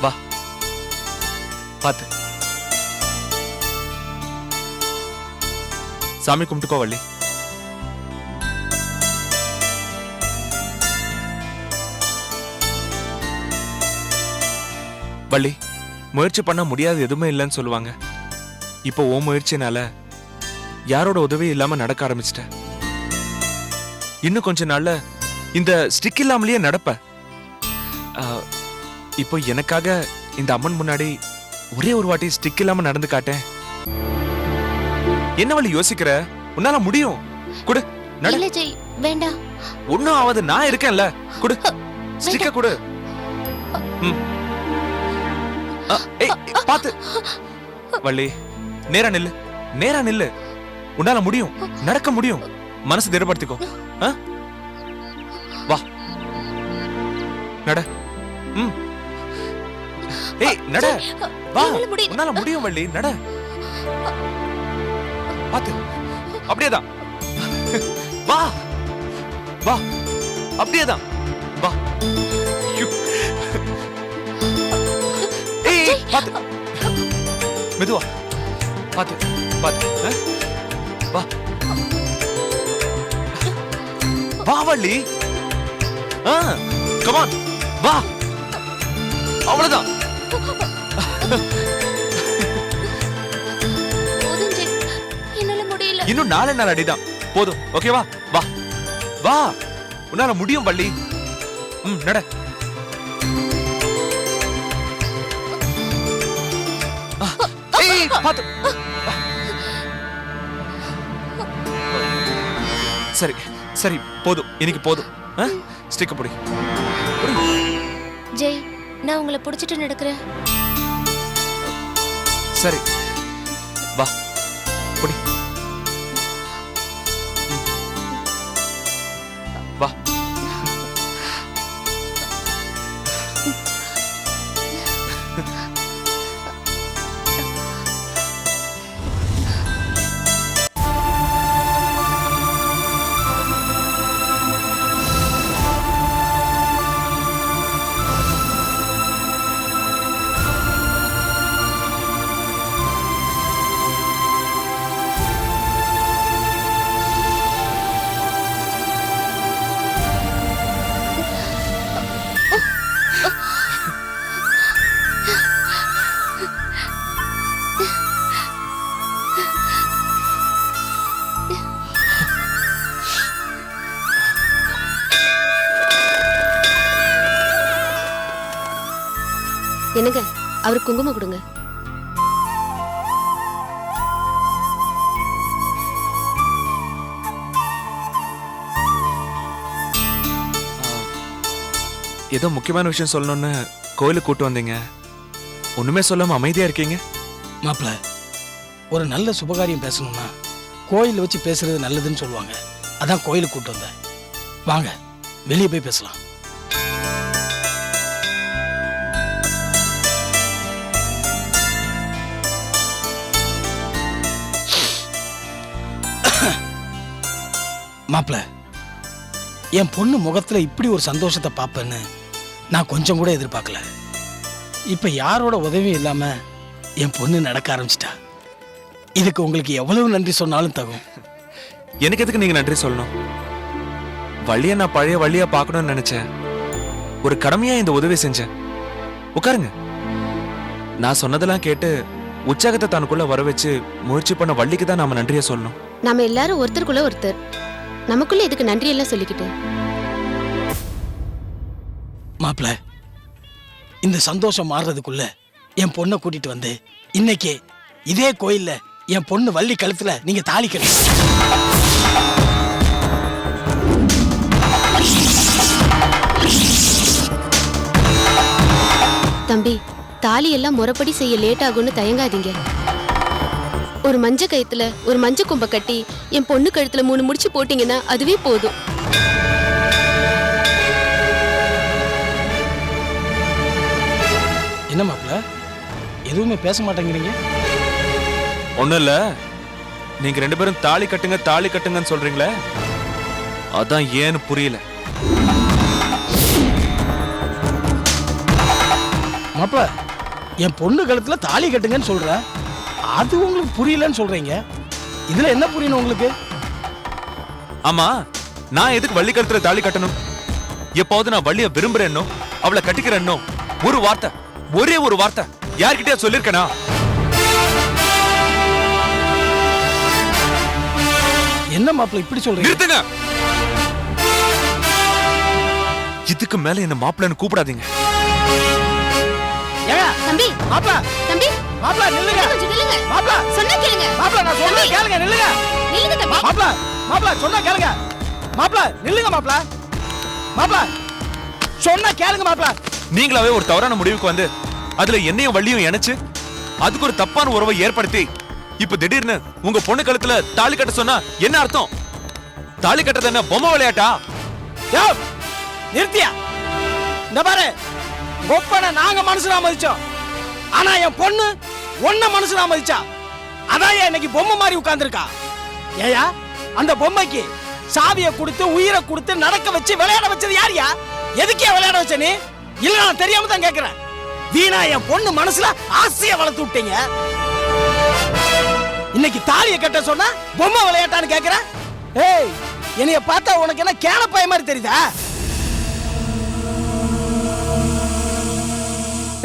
வா பாத்து சாமி கும்பிட்டுக்கோ வள்ளி. வள்ளி, முயற்சி பண்ண முடியாது எதுவுமே இல்லைன்னு சொல்லுவாங்க. இப்போ ஓ முயற்சினால யாரோட உதவி இல்லாம நடக்க ஆரம்பிச்சிட்ட. இன்னும் கொஞ்ச நாள்ல இந்த ஸ்டிக் இல்லாமலேயே நடப்ப. இப்போ எனக்காக இந்த அம்மன் முன்னாடி ஒரே ஒரு வாட்டி ஸ்டிக் இல்லாம நடந்து காட்டேன். என்ன வழி யோசிக்கிற? உன்னால முடியும். குடு. இல்ல ஜெய், வேண்டாம். ஒண்ணும் ஆகாது, நான் இருக்கேன்ல. குடு, ஸ்டிக்க குடு. பாத்து வள்ளி, நேரா நில்லு, நேரா நில்லு. உன்னால முடியும், நடக்க முடியும். மனசு திடப்படுத்திக்கோ. வா நட. ஏய் நட, வா. உன்னால முடியும் வள்ளி, நட. பாத்து, அப்படியேதான். வா வா, அப்படியேதான். வா. ஏய் பாத்து, மெதுவா. பாத்து பாத்து. வா வா வள்ளி. கம் ஆன், வா. அவ்வளவுதான். இன்னும் 4 நாள் அடிதான் போதும். ஓகேவா? வா வா, உன்னால முடியும் வள்ளி. நட. பாத்து. சரி சரி, போதும், இன்னைக்கு போதும். ஸ்டிக்க புடி. ஜெய், நான் உங்களை புடிச்சிட்டு நடக்கிறேன். சரி, வா புடி. வா. என்னங்க, அவருக்கு குங்குமம் கொடுங்க. ஏதோ முக்கியமான விஷயம் சொல்லணும்னு கோயிலுக்கு கூட்டு வந்தீங்க. ஒண்ணுமே சொல்லாம அமைதியா இருக்கீங்க. மாப்பிள்ள, ஒரு நல்ல சுபகாரியம் பேசணும்னா கோயில வச்சு பேசுறது நல்லதுன்னு சொல்லுவாங்க. அதான் கோயிலுக்கு கூட்டு வந்தேன். வாங்க, வெளியே போய் பேசலாம். மாப்பிள்ள, என் பொண்ணு முகத்துல இப்படி ஒரு சந்தோஷத்தை பார்ப்பேன்னு நான் கொஞ்சம் கூட எதிர்பார்க்கல. இப்ப யாரோட உதவியும் இல்லாம என் பொண்ணு நடக்க ஆரம்பிச்சிட்டா. இதுக்கு உங்களுக்கு எவ்வளவு நன்றி சொன்னாலும் தகும். எனக்கு எதுக்கு நீங்க நன்றி சொல்லணும்? வள்ளிய நான் பழைய வள்ளியா பார்க்கணும்னு நினைச்சேன். ஒரு கடமையா இந்த உதவி செஞ்சேன். உட்காருங்க. நான் சொன்னதெல்லாம் கேட்டு உற்சாகத்தை தனக்குள்ள வர வச்சு முயற்சி பண்ண வள்ளிக்கு தான் நாம நன்றியை சொல்லணும். நாம எல்லாரும் ஒருத்தருக்குள்ள ஒருத்தர். நமக்குள்ள இதுக்கு நன்றி எல்லாம் சொல்லிக்கிட்டு. மாப்பிள்ள, இந்த சந்தோஷம் மாறுறதுக்குள்ள என் பொண்ணை கூட்டிட்டு வந்து இன்னைக்கு இதே கோயில்ல என் பொண்ணு வள்ளி கழுத்துல நீங்க தாலி கட்டு. தம்பி, தாலி எல்லாம் முறைப்படி செய்ய லேட் ஆகும்னு தயங்காதீங்க. ஒரு மஞ்ச கயித்துல ஒரு மஞ்ச கொம்ப கட்டி என் பொண்ணு கழுத்துல 3 முடிச்சு போட்டீங்கன்னா அதுவே போதும். என்ன மாப்பிள்ள, எதுவுமே பேச மாட்டேங்கிறீங்க? ஒண்ணும் இல்ல, நீங்க 2 பேரும் தாலி கட்டுங்கன்னு சொல்றீங்களே, அதான் ஏன்னு புரியல. மாப்பிள, என் பொண்ணு கழுத்துல தாலி கட்டுங்கன்னு சொல்ற, அது உங்களுக்கு புரியலன்னு சொல்றீங்க. இதுல என்ன புரியணும் உங்களுக்கு? ஆமா, நான் எதுக்கு வள்ளி கழுத்துல தாலி கட்டணும்? எப்போது நான் வள்ளிய விரும்புறேன்னோ அவளை கட்டிக்கிறேன்னோ ஒரு வார்த்தை, ஒரே ஒரு வார்த்தை யார்கிட்டயா சொல்லிருக்கனா? என்ன மாப்பிள இப்படி சொல்றீங்க? நிறுத்துங்க. இதுக்கு மேல என்ன மாப்பிள்ளைன்னு கூப்பிடாதீங்க. ஏங்க தம்பி, மாப்பிள, தம்பி, மாப்பிள நில்லுங்க. கொஞ்சம் நில்லுங்க. மாப்பிள, சொன்னா கேளுங்க. மாப்பிள நான் சொல்றேன் தம்பி. கேளுங்க, நில்லுங்க. நில்லுங்க தம்பி. மாப்பிள, மாப்பிள சொன்னா கேளுங்க. மாப்பிள நில்லுங்க. மாப்பிள, மாப்பிள சொன்னா கேளுங்க. மாப்பிள, நீங்களாவே ஒரு தவறான முடிவுக்கு வந்து அதுல என்னையும் வள்ளியும் இணைச்சு அதுக்கு ஒரு தப்பான உறவை ஏற்படுத்தி இப்ப திடீர்னு உங்க பொண்ணு கழுத்துல தாலி கட்ட சொன்னா என்ன அர்த்தம்? தாலி கட்டது என்ன பொம்மை விளையாட்டா? யோ நிறுத்தியா? இந்த பாரு, ஒப்பனை நாங்க மனசுல மதிச்சோம், ஆனா என் பொண்ணு ஒன்ன மனசுல மதிச்சா. அதான் இன்னைக்கு பொம்மை மாதிரி உட்கார்ந்துருக்கா. ஏயா அந்த பொம்மைக்கு சாவியை கொடுத்து உயிரை கொடுத்து நடக்க வச்சு விளையாட வச்சது யாரியா? எதுக்கே விளையாட வச்ச நீ? இல்ல நான் தெரியாம தான் கேக்குறேன். வீணா என் பொண்ணு மனசுல ஆசையை வளர்த்து விட்டீங்க. இன்னைக்கு தாலியை கட்ட சொன்னா பொம்மை விளையாட்டான்னு கேக்குறேன். ஏய், என்னைய பார்த்தா உனக்கு என்ன கேனப்பாய மாதிரி தெரியுதா?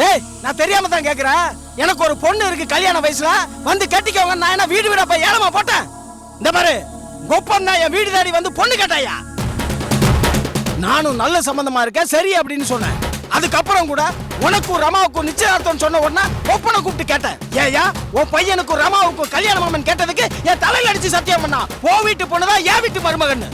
ஏய், நான் தெரியாம தான் கேக்குறேன். எனக்கு ஒரு பொண்ணு இருக்கு கல்யாண வயசுல, வந்து கட்டிக்கவங்க. நான் என்ன வீடு வீடா போய் ஏலமா போட்டேன்? இந்த பாரு, கொப்பன் தான் என் வீடு தாடி வந்து பொண்ணு கேட்டாயா? நானும் நல்ல சம்பந்தமா இருக்கேன் சரி அப்படின்னு சொன்னேன். அதுக்கப்புறம் கூட உனக்கும் ரமாவுக்கும் நிச்சயதார்த்தம் சொன்ன உடனே ஒப்பனை கூப்பிட்டு கேட்டேன். ஏயா உன் பையனுக்கும் ரமாவுக்கும் கல்யாணம் கேட்டதுக்கு என் தலையில அடிச்சு சத்தியம் பண்ணா, ஓ வீட்டு பொண்ணுதான் என் வீட்டு மருமகன்னு.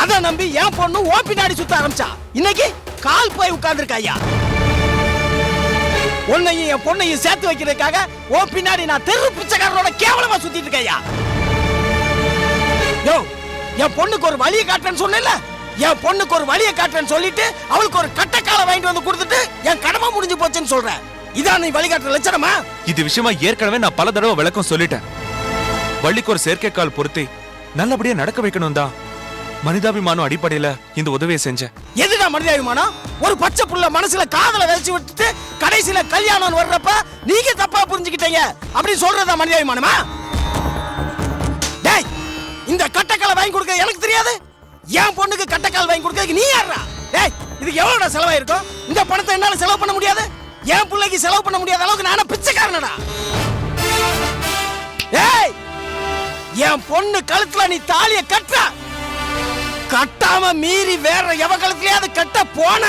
அத நம்பி என் பொண்ணு ஓ பின்னாடி சுத்த ஆரம்பிச்சா. இன்னைக்கு கால் போய் உட்கார்ந்துருக்கா. ஐயா, உன்னையும் என் பொண்ணையும் சேர்த்து வைக்கிறதுக்காக ஓ பின்னாடி நான் தெரு பிச்சைக்காரனோட கேவலமா சுத்திட்டு இருக்கேன். ஐயா, யோ என் பொண்ணுக்கு ஒரு வழியை காட்டுறேன்னு சொன்னேன்ல, என் பொண்ணுக்கு ஒரு வழியை காட்டுறேன்னு சொல்லிட்டு அவளுக்கு ஒரு கட்டக்கால வாங்கிட்டு வந்து கொடுத்துட்டு என் கடமை முடிஞ்சு போச்சுன்னு சொல்றேன். இதான் நீ வழிகாட்டுற லட்சணமா? இது விஷயமா ஏற்கனவே நான் பல தடவை விளக்கம் சொல்லிட்டேன். வள்ளிக்கு ஒரு செயற்கைக்கால் பொருத்தி நல்லபடியா நடக்க வைக்கணும் தான் மனிதாபிமானம் அடிப்படையில இந்த உதவியை செஞ்சேன். எதுடா மனிதாபிமானம்? ஒரு பச்சை புள்ள மனசுல காதல வச்சு விட்டுட்டு கடைசியில கல்யாணம் வர்றப்ப நீங்க தப்பா புரிஞ்சுக்கிட்டீங்க அப்படி சொல்றதா மனிதாபிமானமா? டேய், இந்த கட்டக்கால வாங்கி கொடுக்க எனக்கு தெரியாது. என் பொண்ணுக்கு கட்டக்கால் வாங்கி கொடுக்க நீ யாரா? டேய், இது எவ்வளவுடா செலவாயிருக்கும்? இந்த பணத்தை என்னால செலவு பண்ண முடியாது. என் பிள்ளைக்கு செலவு பண்ண முடியாத அளவுக்கு நானே பிச்சைக்காரனடா. டேய், என் பொண்ணு கழுத்துல நீ தாலியை கட்ட, கட்டாம மீறி வேற எவ கழுத்துலயாவது கட்ட போன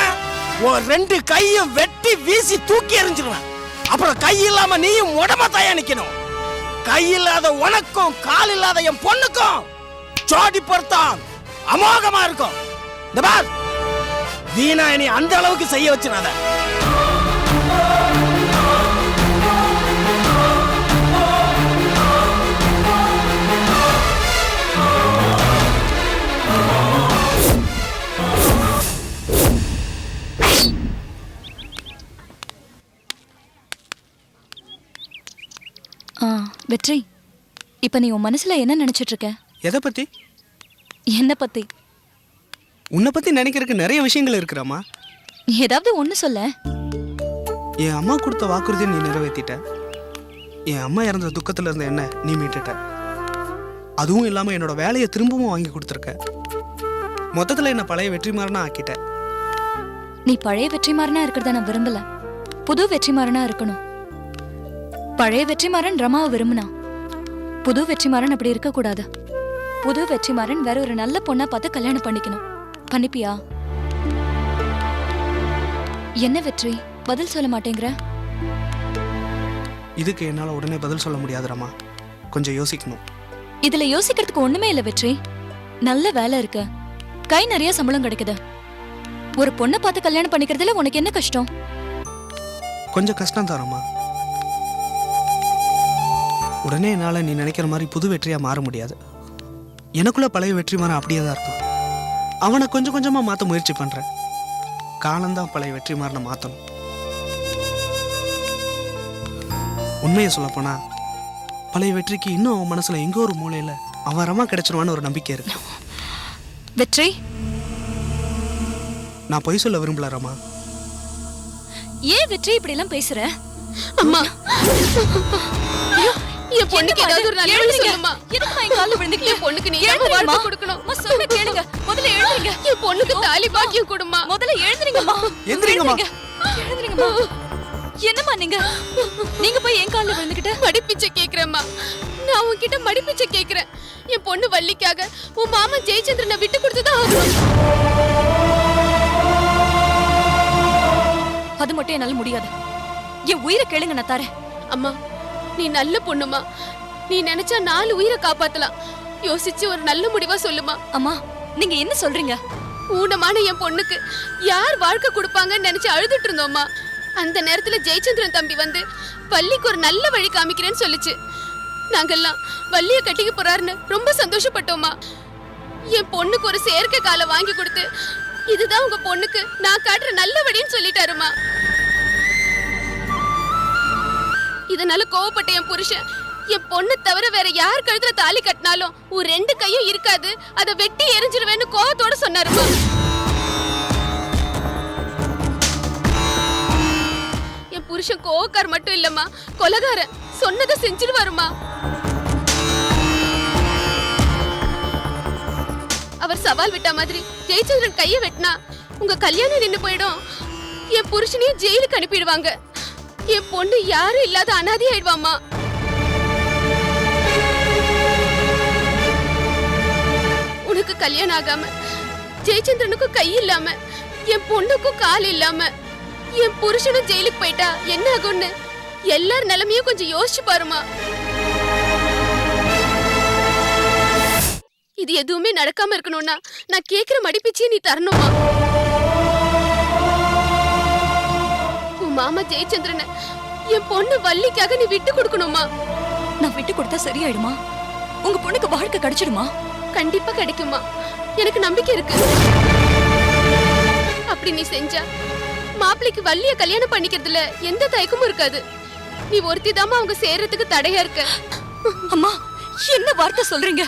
உன் 2 கையும் வெட்டி வீசி தூக்கி எறிஞ்சிருவேன். அப்புறம் கை இல்லாம நீயும் உடம்ப தாயா நிக்கணும். கை இல்லாத உனக்கும் கால் இல்லாத என் பொண்ணுக்கும் ஜோடி பொருத்தம் அமோகமா இருக்கும். இந்த பார், வீணா நீ அந்த அளவுக்கு செய்ய வச்சிடாத. வெற்றி, இப்ப நீ உன் மனசுல என்ன நினைச்சிட்டு இருக்க? எதை பத்தி? என்ன பத்தி? உன்னை பத்தி நினைக்கிறதுக்கு நிறைய விஷயங்கள் இருக்குறாமா. ஏதாவது ஒண்ணு சொல்ல. என் அம்மா கொடுத்த வாக்குறுதியை நீ நிறைவேற்றிட்ட. என் அம்மா இறந்த துக்கத்துல இருந்த என்ன நீ மீட்டுட்ட. அதுவும் இல்லாம என்னோட வேலையை திரும்பவும் வாங்கி கொடுத்துருக்க. மொத்தத்துல என்ன பழைய வெற்றிமாறனா ஆக்கிட்ட. நீ பழைய வெற்றிமாறனா இருக்கிறத நான் விரும்பல. புது வெற்றிமாறனா இருக்கணும். பழைய வெற்றிமாறன் ரமாவை விரும்பினா, புது வெற்றிமாறன் அப்படி இருக்க கூடாது. புது வெற்றிமாறன் வேற ஒரு நல்ல பொண்ணா பார்த்து கல்யாணம் பண்ணிக்கணும். பண்ணிப்பியா? என்ன வெற்றி, பதில் சொல்ல மாட்டேங்கிற? இதுக்கு என்னால உடனே பதில் சொல்ல முடியாது ரமா. கொஞ்சம் யோசிக்கணும். இதுல யோசிக்கிறதுக்கு ஒண்ணுமே இல்ல வெற்றி. நல்ல வேலை இருக்கு, கை நிறைய சம்பளம் கிடைக்குது. ஒரு பொண்ணை பார்த்து கல்யாணம் பண்ணிக்கிறதுல உனக்கு என்ன கஷ்டம்? கொஞ்சம் கஷ்டம் தான் ரமா. உடனே என்னால நீ நினைக்கிற மாதிரி புது வெற்றியா மாற முடியாது. எனக்குள்ள பழைய வெற்றிமாறன் அப்படியே தான் இருக்கும். அவனை கொஞ்சம் கொஞ்சமா மாத்த முயற்சி பண்றேன். காலம்தான் பழைய வெற்றிமாறனை மாத்தணும். உண்மையை சொல்லப்போனா பழைய வெற்றிக்கு இன்னும் அவன் மனசுல எங்கோ ஒரு மூலையில அவன் ரமா கிடைச்சிருவான்னு ஒரு நம்பிக்கை இருக்கு. வெற்றி, நான் பொய் சொல்ல விரும்பல ரமா. ஏன் வெற்றி இப்படி எல்லாம் பேசுற? அம்மா, என் பொண்ணுக்கு ஏதாவது ஒரு நல்ல வழி சொல்லுமா. எதுக்கு என் கால்ல விழுந்துக்கிட்டு? என் பொண்ணுக்கு நீ தான் வாழ்க்கை கொடுக்கணும். அம்மா சொன்ன கேளுங்க. முதல்ல எழுந்திருங்க. என் பொண்ணுக்கு தாலி பாக்கியம் கொடுமா. முதல்ல எழுந்திருங்கம்மா. எந்திரிங்கம்மா. எழுந்திருங்கம்மா. என்னம்மா நீங்க நீங்க போய் என் கால்ல விழுந்துக்கிட்டு? மடிப்பிச்சை கேக்குறேம்மா. நான் உன்கிட்ட மடிப்பிச்சை கேக்குறேன். என் பொண்ணு வள்ளிக்காக உன் மாமா ஜெயச்சந்திரனை விட்டு கொடுத்துதான் ஆகணும். அது மட்டும் என்னால முடியாது. என் உயிரை கேளுங்க, நான் தரேன். அம்மா, நீ நல்ல பொண்ணுமா. நீ நினைச்சா 4 உயிரை காப்பாத்தலாம். யோசிச்சு ஒரு நல்ல முடிவா சொல்லுமா. அம்மா, நீங்க என்ன சொல்றீங்க? ஊனமான என் பொண்ணுக்கு யார் வாழ்க்கை கொடுப்பாங்கன்னு நினைச்சு அழுதுட்டு இருந்தோம்மா. அந்த நேரத்துல ஜெயச்சந்திரன் தம்பி வந்து வள்ளிக்கு ஒரு நல்ல வழி காமிக்கிறேன்னு சொல்லுச்சு. நாங்கெல்லாம் வள்ளிய கட்டிக்க போறாருன்னு ரொம்ப சந்தோஷப்பட்டோம்மா. என் பொண்ணுக்கு ஒரு செயற்கை காலை வாங்கி கொடுத்து இதுதான் உங்க பொண்ணுக்கு நான் காட்டுற நல்ல வழின்னு சொல்லிட்டாருமா. இதனால கோவப்பட்ட என் புருஷன் என் பொண்ணு தவிர வேற யார் கழுத்துல தாலி கட்டினாலும் ஒரு 2 கையும் இருக்காது, அதை வெட்டி எரிஞ்சிருவேன்னு கோவத்தோட சொன்னாருமா. என் புருஷன் கோவக்கார் மட்டும் இல்லம்மா, கொலகாரன். சொன்னதை செஞ்சிருவாருமா. அவர் சவால் விட்ட மாதிரி ஜெயச்சந்திரன் கைய வெட்டினா உங்க கல்யாணம் நின்னு போயிடும். என் புருஷனையும் ஜெயிலுக்கு அனுப்பிடுவாங்க. என் பொண்ணு யாரும் இல்லாத அனாதை ஆயிடுவாமா. உனக்கு கல்யாணம் ஆகாம ஜெயச்சந்திரனுக்கும் கை இல்லாம என் பொண்ணுக்கும் கால் இல்லாம என் புருஷனும் ஜெயிலுக்கு போயிட்டா என்ன ஆகும்னு எல்லார் நிலைமையும் கொஞ்சம் யோசிச்சு பாருமா. இது எதுவுமே நடக்காம இருக்கணும்னா நான் கேக்குற மடிப்பிச்சையை நீ தரணுமா. உன் மாமா ஜெயச்சந்திரனை என் பொண்ணு வள்ளிக்காக நீ விட்டு கொடுக்கணுமா. நான் விட்டு கொடுத்தா சரியாயிடுமா? உங்க பொண்ணுக்கு வாழ்க்கை கிடைச்சிடுமா? கண்டிப்பா கிடைக்குமா, எனக்கு நம்பிக்கை இருக்கு. அப்படி நீ செஞ்சா மாப்பிள்ளைக்கு வள்ளிய கல்யாணம் பண்ணிக்கிறதுல எந்த தயக்கமும் இருக்காது. நீ ஒருத்திதாமா அவங்க சேர்றதுக்கு தடையா இருக்க. அம்மா, என்ன வார்த்தை சொல்றீங்க?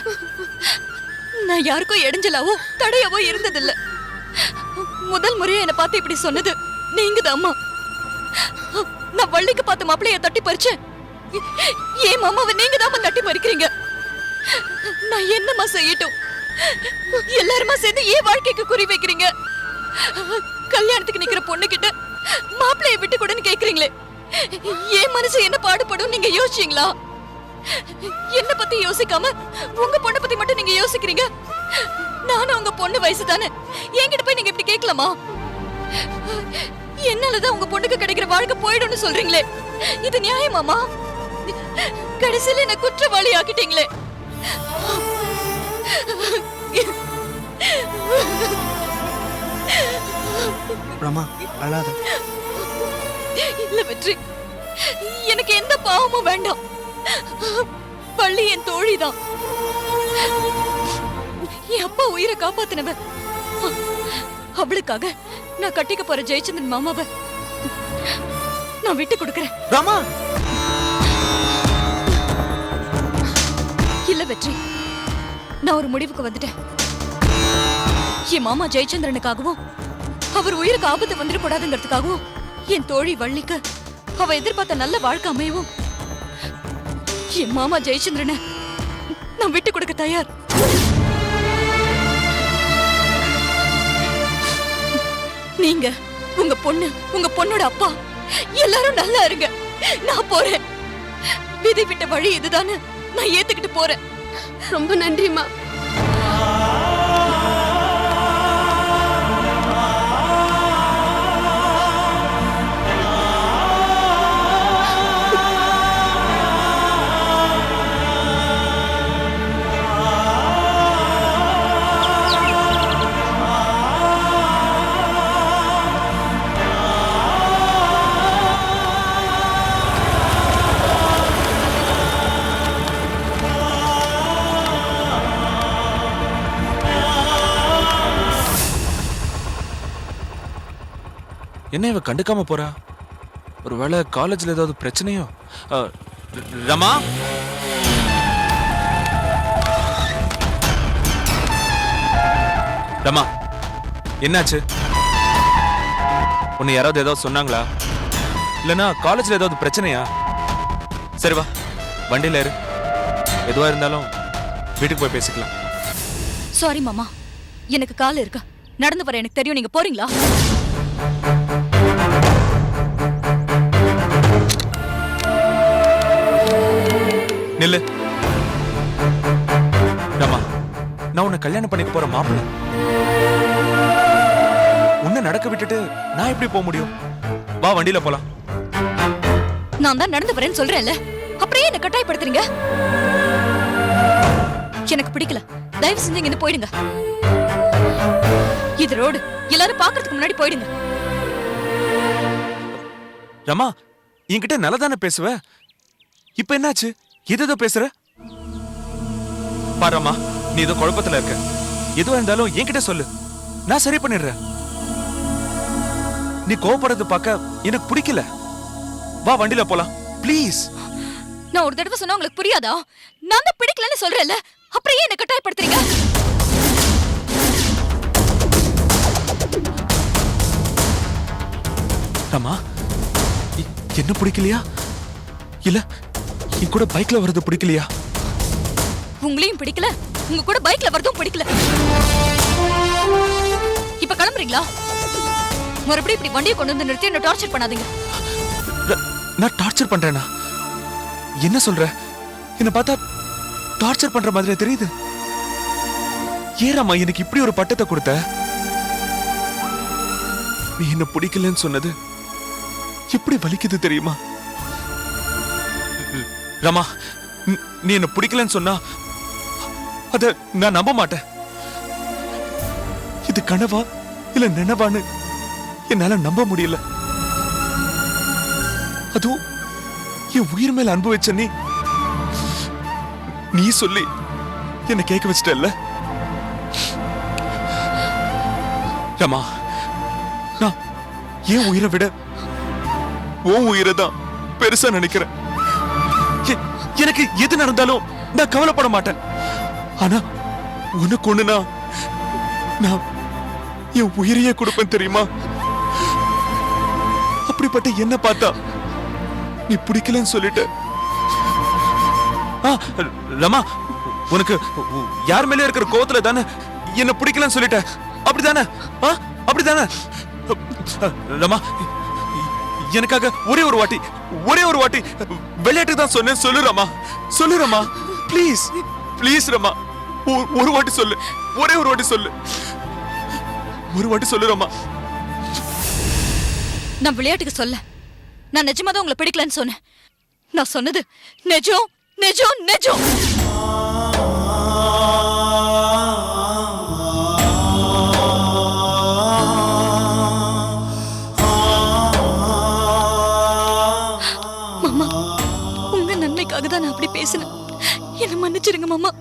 நான் யாருக்கும் இடைஞ்சலாவோ தடையாவோ இருந்ததில்ல. முதல் முறையா என்னை பார்த்து இப்படி சொன்னது நீங்கதான் அம்மா. நான் வள்ளிக்கு பார்த்த மாப்பிள்ளைய தட்டி பறிச்சேன். ஏன் மாமாவை நீங்க தான் தட்டி பறிக்கிறீங்க? நான் என்னம்மா செய்யட்டும்? எல்லாருமா சேர்ந்து ஏன் வாழ்க்கைக்கு குறி வைக்கிறீங்க? கல்யாணத்துக்கு நிக்கிற பொண்ணு கிட்ட மாப்பிள்ளைய விட்டு கூடன்னு கேக்குறீங்களே, ஏன் மனசு என்ன பாடுபடும் நீங்க யோசிச்சீங்களா? என்ன பத்தி யோசிக்காம உங்க பொண்ணை பத்தி மட்டும் நீங்க யோசிக்கிறீங்க. நானும் உங்க பொண்ணு வயசு தானே, என்கிட்ட போய் நீங்க இப்படி கேட்கலாமா? என்னாலதான் உங்க பொண்ணுக்கு கிடைக்கிற வாழ்க்கை போயிடும்னு சொல்றீங்களே, இது நியாயமாமா? கடைசியில என்ன குற்றவாளி ஆக்கிட்டீங்களே. ரமா, அழாத. இல்ல வெற்றி, எனக்கு எந்த பாவமும் வேண்டாம். பள்ளி என் தோழிதான். என் அப்பா உயிரை காப்பாத்தினவ. அவளுக்காக நான் கட்டிக்க போற ஜெயச்சந்திரன் மாமாவை நான் விட்டு கொடுக்கறேன். ரமா, இல்ல வெற்றி, நான் ஒரு முடிவுக்கு வந்துட்டேன். என் மாமா ஜெயச்சந்திரனுக்காகவும் அவர் உயிருக்கு ஆபத்து வந்துடக்கூடாதுங்கிறதுக்காகவும் என் தோழி வள்ளிக்கு அவ எதிர்பார்த்த நல்ல வாழ்க்கை அமையவும் என் மாமா ஜெயச்சந்திரனை நான் விட்டு கொடுக்க தயார். நீங்க, உங்க பொண்ணு, உங்க பொண்ணோட அப்பா எல்லாரும் நல்லா இருங்க. நான் போறேன். விதி விட்ட வழி இதுதானே, நான் ஏத்துக்கிட்டு போறேன். ரொம்ப நன்றிமா. என்ன இவ கண்டுக்காம போறா? ஒருவேளை காலேஜ்ல ஏதாவது பிரச்சனையோ? ரமா, ரமா என்னாச்சு? உன்னை யாராவது ஏதாவது சொன்னாங்களா? இல்லனா காலேஜ்ல ஏதாவது பிரச்சனையா? சரி வா, வண்டியில ஏறு. எதுவா இருந்தாலும் வீட்டுக்கு போய் பேசிக்கலாம். சாரி மாமா, எனக்கு கால் இருக்கா, நடந்து வர எனக்கு தெரியும். நீங்க போறீங்களா? நில்லு. ரமா, நான் உன்னை கல்யாணம் பண்ணிக்க போற மாப்பிள்ள. உன்னை நடக்க விட்டுட்டு நான் எப்படி போக முடியும்? வா, வண்டியில போலாம். நான் தான் நடந்து வரேன்னு சொல்றேன்ல, அப்படியே என்ன கட்டாயப்படுத்துறீங்க? எனக்கு பிடிக்கல, தயவு செஞ்சு இங்க இருந்து போயிடுங்க. இது ரோடு, எல்லாரும் பாக்குறதுக்கு முன்னாடி போயிடுங்க. ரமா, என்கிட்ட நல்லா தானே பேசுவ, இப்ப என்னாச்சு? எதோ பேசுற பாரம்மா. நீ ஏதோ குழப்பத்துல இருக்க. எதுவா இருந்தாலும் என்கிட்ட சொல்லு, நான் சரி பண்ணிடுறேன். நீ கோவப்படுறது பார்க்க எனக்கு பிடிக்கல. வா, வண்டியில போலாம் ப்ளீஸ். நான் ஒரு தடவை சொன்னா உங்களுக்கு புரியாதா? நான் தான் பிடிக்கலன்னு சொல்றேன்ல, அப்புறம் ஏன் என்ன கட்டாயப்படுத்துறீங்க? ரமா, என்ன பிடிக்கலையா? இல்ல என் கூட பைக்ல வர்றது பிடிக்கலையா? உங்களையும் பிடிக்கல, உங்க கூட பைக்ல வரதும் பிடிக்கல. இப்ப கிளம்புறீங்களா? மறுபடியும் இப்படி வண்டியை கொண்டு வந்து நிறுத்தி என்ன டார்ச்சர் பண்ணாதீங்க. நான் டார்ச்சர் பண்றேனா? என்ன சொல்ற? என்ன பார்த்தா டார்ச்சர் பண்ற மாதிரி தெரியுது. ஏறாமா எனக்கு இப்படி ஒரு பட்டத்தை கொடுத்த? நீ என்ன பிடிக்கலன்னு சொன்னது எப்படி வலிக்குது தெரியுமா? ரமா, நீ என்ன பிடிக்கலன்னு சொன்னா அத நான் நம்ப மாட்டேன். இது கனவா இல்ல நினைவான்னு என்னால நம்ப முடியல. அதுவும் என் உயிர் மேல அன்பு வச்ச நீ சொல்லி என்ன கேட்க வச்சிட்டல்ல ரமா. நான் என் உயிரை விட உன் உயிரை தான் பெருசா நினைக்கிறேன். எனக்கு எது நடந்தாலும் நான் கவலைப்பட மாட்டேன். ஆனா உனக்கு ஒண்ணுனா நான் என் உயிரையே கொடுப்பேன் தெரியுமா? அப்படிப்பட்ட என்ன பார்த்தா நீ பிடிக்கலன்னு சொல்லிட்ட. ரமா, உனக்கு யார் மேல இருக்கிற கோவத்துல தானே என்ன பிடிக்கலன்னு சொல்லிட்ட, அப்படிதானே? அப்படிதானே ரமா? எனக்காக ஒரே ஒரு வாட்டி விளையாட்டு தான் சொன்னேன். சொல்லு ரமா, சொல்லு ரமா, ப்ளீஸ் ப்ளீஸ் ரமா, ஒரு வாட்டி சொல்லு, ஒரே ஒரு வாட்டி சொல்லு, ஒரு வாட்டி சொல்லு ரமா. நான் விளையாட்டுக்கு சொல்ல, நான் நிஜமா தான் உங்களை பிடிக்கலன்னு சொன்னேன். நான் சொன்னது நிஜம் நிஜம் நிஜம். மாமா, உங்க நன்மைக்காக தான் நான் அப்படி பேசினேன். என்ன மன்னிச்சிருங்க மாமா.